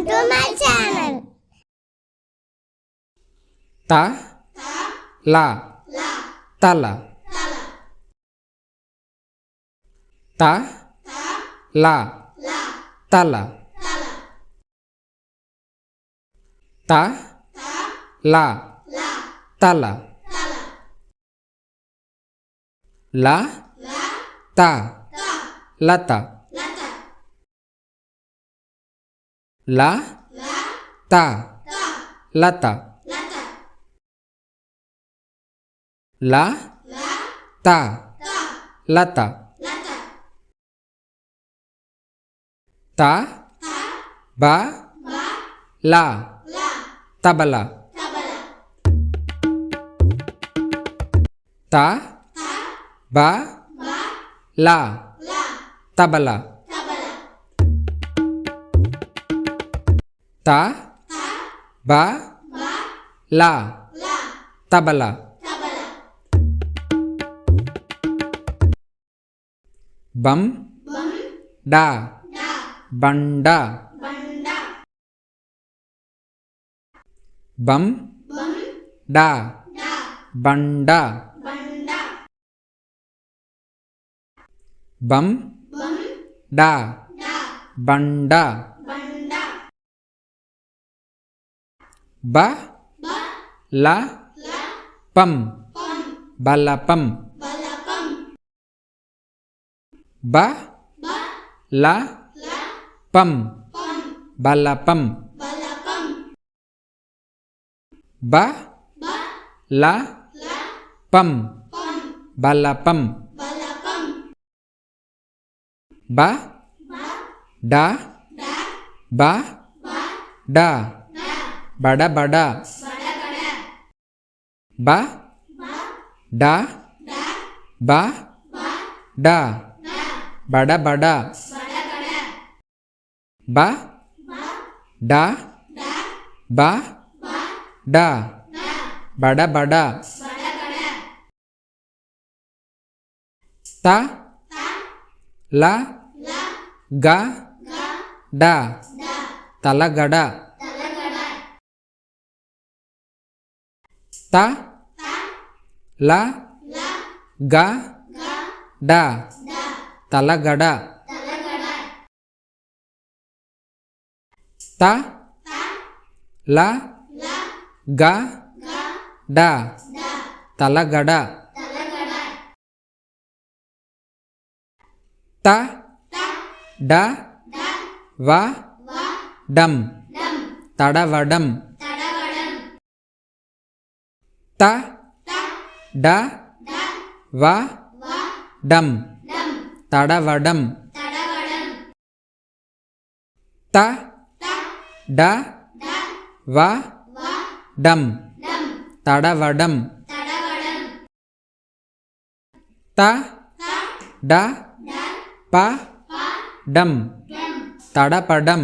to my channel. Ta la tala. Ta la tala. Ta la tala. La ta lata. La ta lata. La ta lata. Ta ba la tabala. Ta ba la tabala. Ta ba la tabala. Bam da banda. Bam da banda. Bam da banda. Ba la pam balapam. Ba la pam balapam. Ba la pam balapam. Ba da ba da bada bada. Ba da ba da bada bada. Ba da ba da bada bada. Ta la ga da talagada. Ta la ga da talagada. Ta la ga da talagada. Ta da va dam tadavadam. Ta da va dam tadavadam. Ta da va dam tadavadam. Ta da pa dam tadapadam.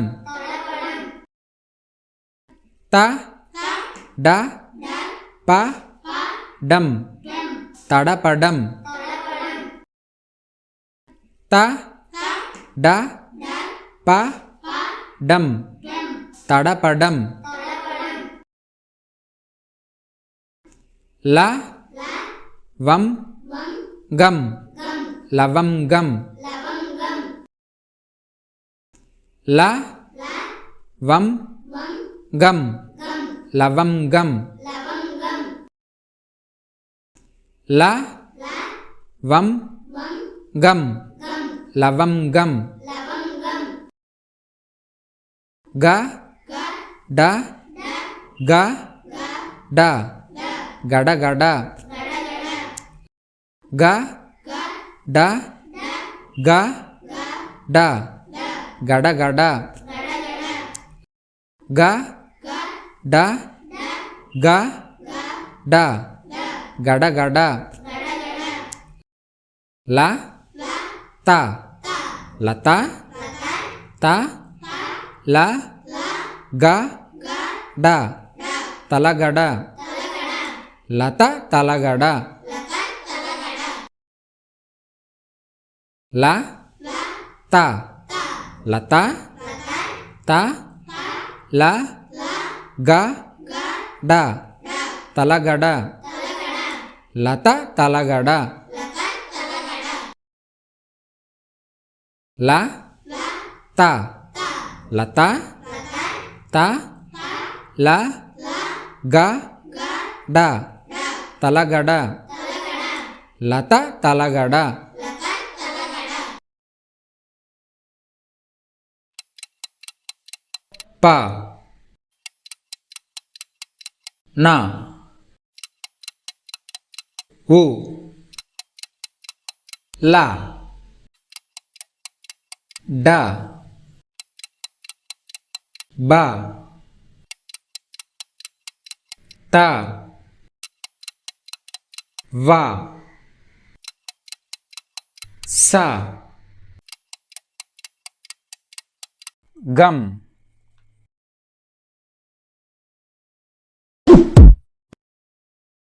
Ta da pa dam tadapadam. Ta da pa dam tadapadam. La vam gam lavam gam. La vam gam lavam gam. La vam gam lavam gam. Ga da ga da gada gada. Ga da ga da gada gada. Ga da ga da gada gada. La ta lata. Ta la ga da talagada. Lata talagada. La ta lata ta ల గ డ తలగడ లత తలగడ ల త లత త ల గ డ తలగడ లత తలగడ ప న ఉ ల డ బ త వ స గం